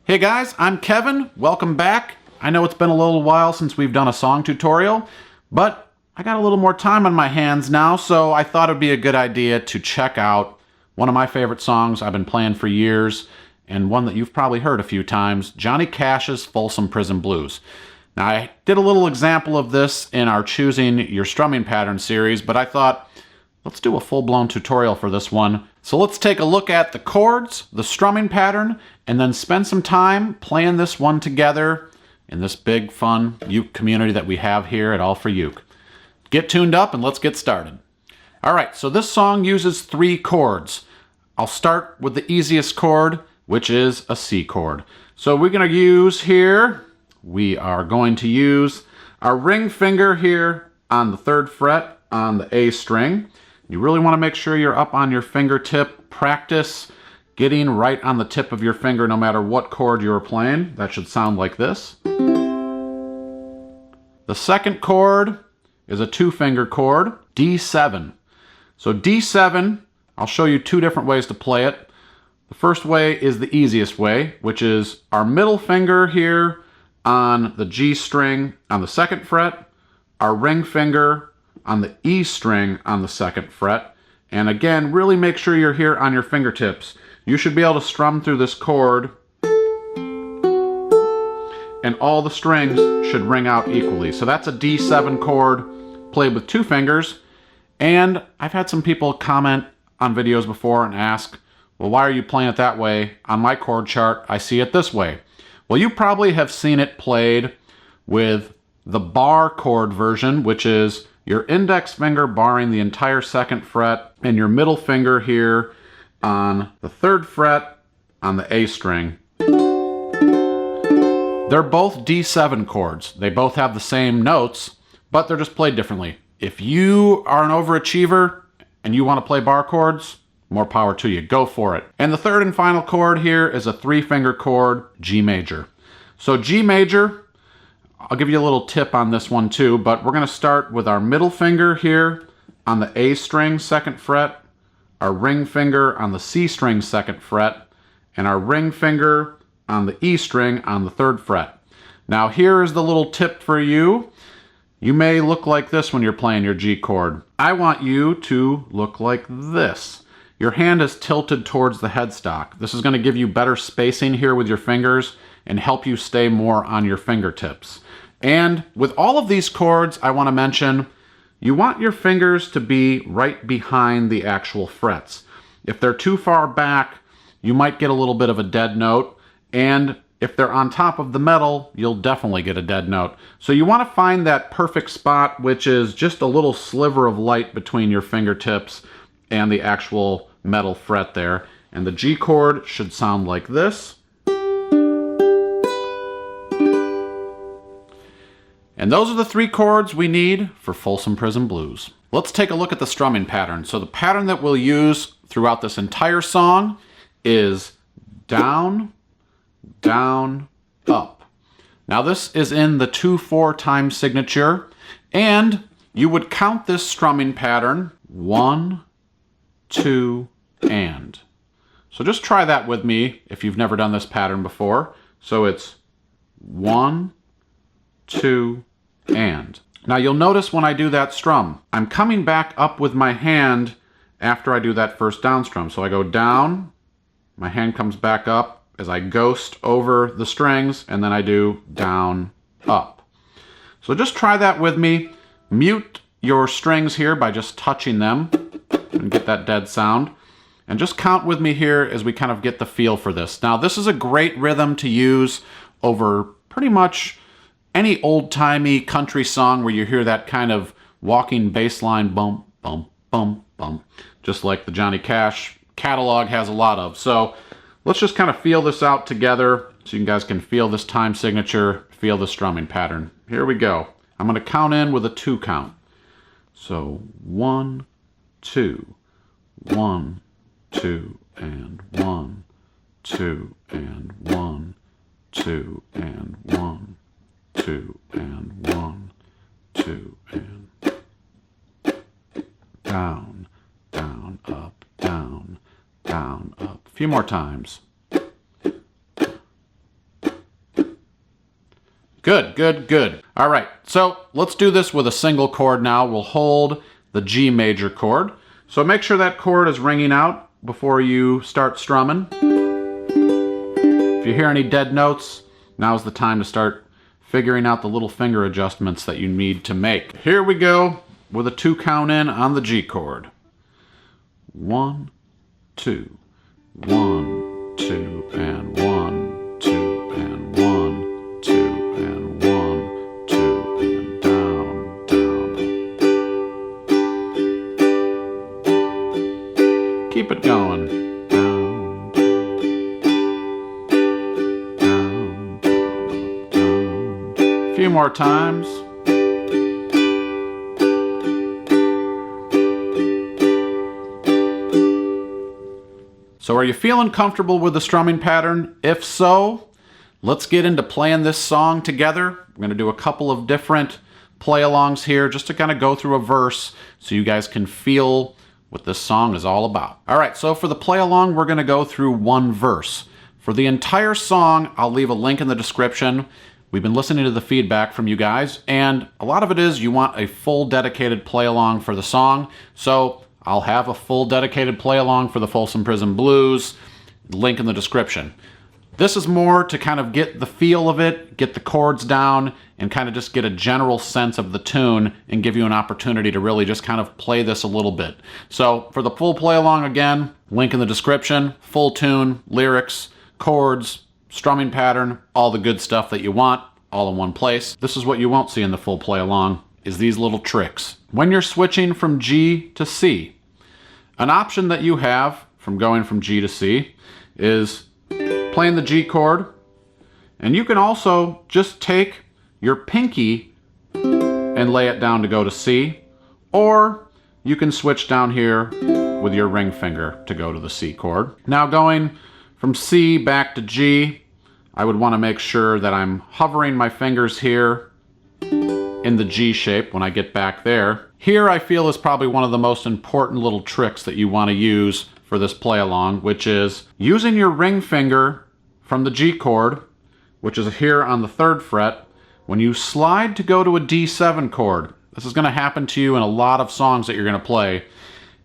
Hey guys, I'm Kevin. Welcome back. I know it's been a little while since we've done a song tutorial, but I got a little more time on my hands now, so I thought it would be a good idea to check out one of my favorite songs I've been playing for years, and one that you've probably heard a few times, Johnny Cash's Folsom Prison Blues. Now, I did a little example of this in our Choosing Your Strumming Pattern series, but I thought, let's do a full-blown tutorial for this one. So let's take a look at the chords, the strumming pattern, and then spend some time playing this one together in this big, fun uke community that we have here at All for Uke. Get tuned up and let's get started. All right, so this song uses 3 chords. I'll start with the easiest chord, which is a C chord. So we're going to use here, we are going to use our ring finger here on the 3rd fret on the A string. You really want to make sure you're up on your fingertip. Practice getting right on the tip of your finger no matter what chord you're playing. That should sound like this. The 2nd chord is a 2-finger chord, D7. So D7, I'll show you 2 different ways to play it. The first way is the easiest way, which is our middle finger here on the G string on the 2nd fret, our ring finger on the E string on the 2nd fret. And again, really make sure you're here on your fingertips. You should be able to strum through this chord and all the strings should ring out equally. So that's a D7 chord played with 2 fingers. And I've had some people comment on videos before and ask, well, why are you playing it that way? On my chord chart, I see it this way. Well, you probably have seen it played with the bar chord version, which is your index finger barring the entire 2nd fret and your middle finger here on the 3rd fret on the A string. They're both D7 chords. They both have the same notes, but they're just played differently. If you are an overachiever and you want to play bar chords, more power to you. Go for it. And the 3rd and final chord here is a 3-finger chord, G major. So G major, I'll give you a little tip on this one too, but we're going to start with our middle finger here on the A string 2nd fret, our ring finger on the C string 2nd fret, and our ring finger on the E string on the 3rd fret. Now here is the little tip for you. You may look like this when you're playing your G chord. I want you to look like this. Your hand is tilted towards the headstock. This is going to give you better spacing here with your fingers and help you stay more on your fingertips. And with all of these chords, I want to mention, you want your fingers to be right behind the actual frets. If they're too far back, you might get a little bit of a dead note, and if they're on top of the metal, you'll definitely get a dead note. So you want to find that perfect spot, which is just a little sliver of light between your fingertips and the actual metal fret there. And the G chord should sound like this. And those are the 3 chords we need for Folsom Prison Blues. Let's take a look at the strumming pattern. So the pattern that we'll use throughout this entire song is down, down, up. Now this is in the 2/4 time signature, and you would count this strumming pattern 1, 2, and. So just try that with me if you've never done this pattern before. So it's 1, 2, and. Now you'll notice when I do that strum, I'm coming back up with my hand after I do that first down strum. So I go down, my hand comes back up as I ghost over the strings, and then I do down, up. So just try that with me. Mute your strings here by just touching them and get that dead sound. And just count with me here as we kind of get the feel for this. Now this is a great rhythm to use over pretty much any old-timey country song where you hear that kind of walking bass line bump, bump, bump, bump, just like the Johnny Cash catalog has a lot of. So let's just kind of feel this out together so you guys can feel this time signature, feel the strumming pattern. Here we go. I'm going to count in with a 2 count. So 1, 2, 1, 2, and 1, 2, and 1, 2, and 1. 2 and 1, 2 and down, down, up, down, down, up. A few more times. Good, good, good. All right, so let's do this with a single chord now. We'll hold the G major chord. So make sure that chord is ringing out before you start strumming. If you hear any dead notes, now's the time to start figuring out the little finger adjustments that you need to make. Here we go with a 2 count in on the G chord. 1, 2, 1, 2, and 1, 2, and 1, 2, and 1, 2, and down, down. Keep it going. Down, down, down, down. A few more times. So are you feeling comfortable with the strumming pattern? If so, let's get into playing this song together. We're going to do a couple of different play-alongs here just to kind of go through a verse so you guys can feel what this song is all about. All right, so for the play-along, we're going to go through one verse. For the entire song, I'll leave a link in the description. We've been listening to the feedback from you guys, and a lot of it is you want a full dedicated play-along for the song. So I'll have a full dedicated play-along for the Folsom Prison Blues, link in the description. This is more to kind of get the feel of it, get the chords down, and kind of just get a general sense of the tune and give you an opportunity to really just kind of play this a little bit. So for the full play-along, again, link in the description, full tune, lyrics, chords, strumming pattern, all the good stuff that you want, all in one place. This is what you won't see in the full play-along, is these little tricks. When you're switching from G to C, an option that you have from going from G to C is playing the G chord, and you can also just take your pinky and lay it down to go to C, or you can switch down here with your ring finger to go to the C chord. Now going from C back to G, I would want to make sure that I'm hovering my fingers here in the G shape when I get back there. Here I feel is probably one of the most important little tricks that you want to use for this play along, which is using your ring finger from the G chord, which is here on the 3rd fret, when you slide to go to a D7 chord. This is going to happen to you in a lot of songs that you're going to play,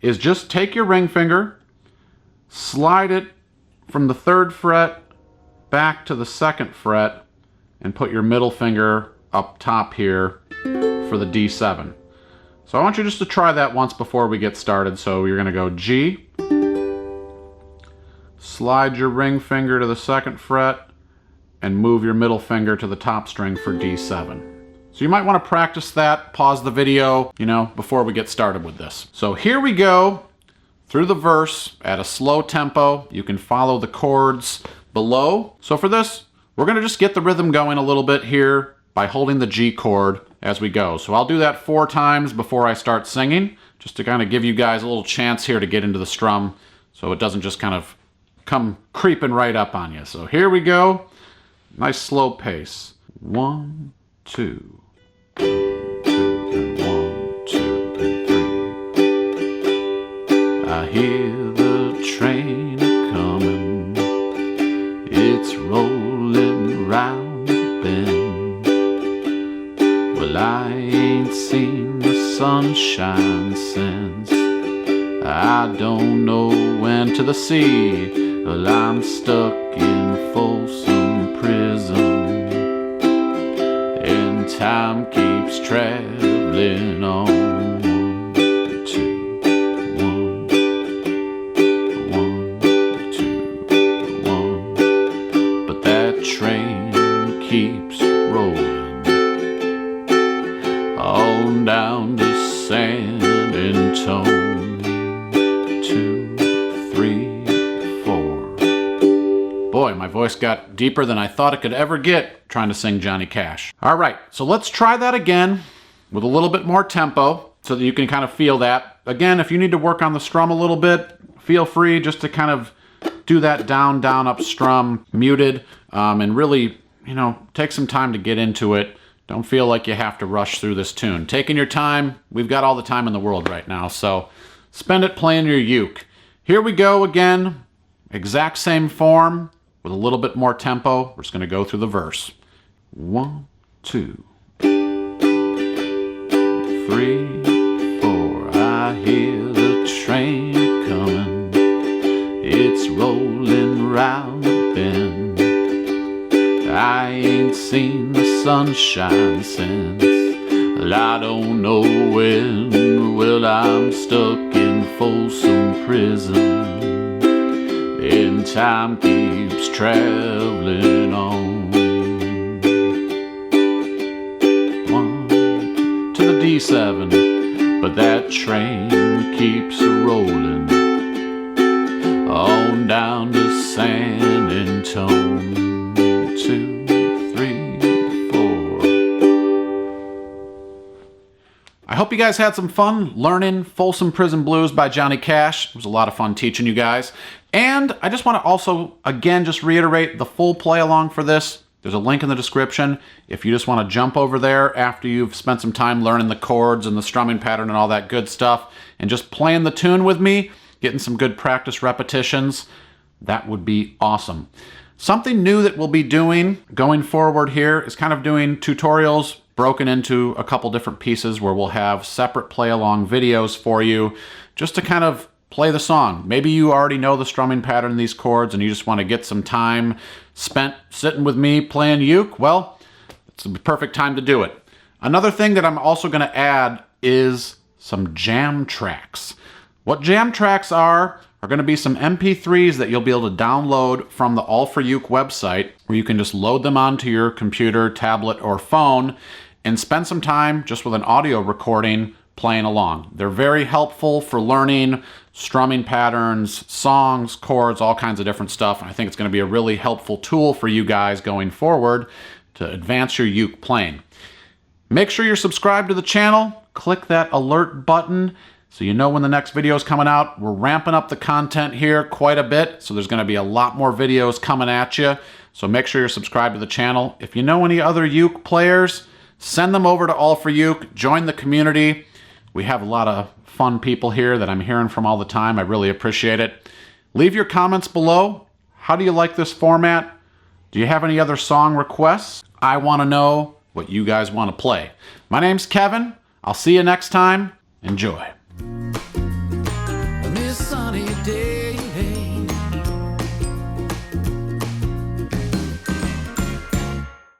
is just take your ring finger, slide it from the 3rd fret back to the 2nd fret, and put your middle finger up top here for the D7. So I want you just to try that once before we get started. So you're going to go G, slide your ring finger to the 2nd fret, and move your middle finger to the top string for D7. So you might want to practice that, pause the video, before we get started with this. So here we go through the verse at a slow tempo. You can follow the chords below. So for this, we're going to just get the rhythm going a little bit here by holding the G chord as we go. So I'll do that 4 times before I start singing, just to kind of give you guys a little chance here to get into the strum so it doesn't just kind of come creeping right up on you. So here we go. Nice slow pace. 1, 2. 1, 2, and 3. I hear the train a-comin'. It's rolling round the bend. Well, I ain't seen the sunshine since I don't know when to the sea. Well, I'm stuck in Folsom Prison, and time keeps traveling on. 1, 2, 1, 1, 2, 1. But that train keeps rolling on down to San Antonio. 2, 3, 4. Boy, my voice got deeper than I thought it could ever get trying to sing Johnny Cash. All right, so let's try that again with a little bit more tempo so that you can kind of feel that. Again, if you need to work on the strum a little bit, feel free just to kind of do that down, down, up strum, muted, and really, take some time to get into it. Don't feel like you have to rush through this tune. Taking your time, we've got all the time in the world right now, so spend it playing your uke. Here we go again, exact same form with a little bit more tempo. We're just going to go through the verse. 1, 2, 3, 4. I hear the train coming. It's rolling round the bend. I ain't seen the sunshine since. I don't know when. Well, I'm stuck in Folsom Prison, and time keeps traveling on. 1 to the D7, but that train keeps rolling on down to San Antonio. 2, 3, 4. I hope you guys had some fun learning Folsom Prison Blues by Johnny Cash. It was a lot of fun teaching you guys. And I just want to also, again, just reiterate the full play along for this. There's a link in the description. If you just want to jump over there after you've spent some time learning the chords and the strumming pattern and all that good stuff, and just playing the tune with me, getting some good practice repetitions, that would be awesome. Something new that we'll be doing going forward here is kind of doing tutorials broken into a couple different pieces where we'll have separate play-along videos for you just to kind of play the song. Maybe you already know the strumming pattern in these chords and you just want to get some time spent sitting with me playing uke. Well, it's the perfect time to do it. Another thing that I'm also going to add is some jam tracks. What jam tracks are going to be some MP3s that you'll be able to download from the All for Uke website, where you can just load them onto your computer, tablet, or phone and spend some time just with an audio recording playing along. They're very helpful for learning strumming patterns, songs, chords, all kinds of different stuff. And I think it's going to be a really helpful tool for you guys going forward to advance your uke playing. Make sure you're subscribed to the channel. Click that alert button so you know when the next video is coming out. We're ramping up the content here quite a bit, so there's going to be a lot more videos coming at you. So make sure you're subscribed to the channel. If you know any other uke players, send them over to All for Uke. Join the community. We have a lot of fun people here that I'm hearing from all the time. I really appreciate it. Leave your comments below. How do you like this format? Do you have any other song requests? I want to know what you guys want to play. My name's Kevin. I'll see you next time. Enjoy.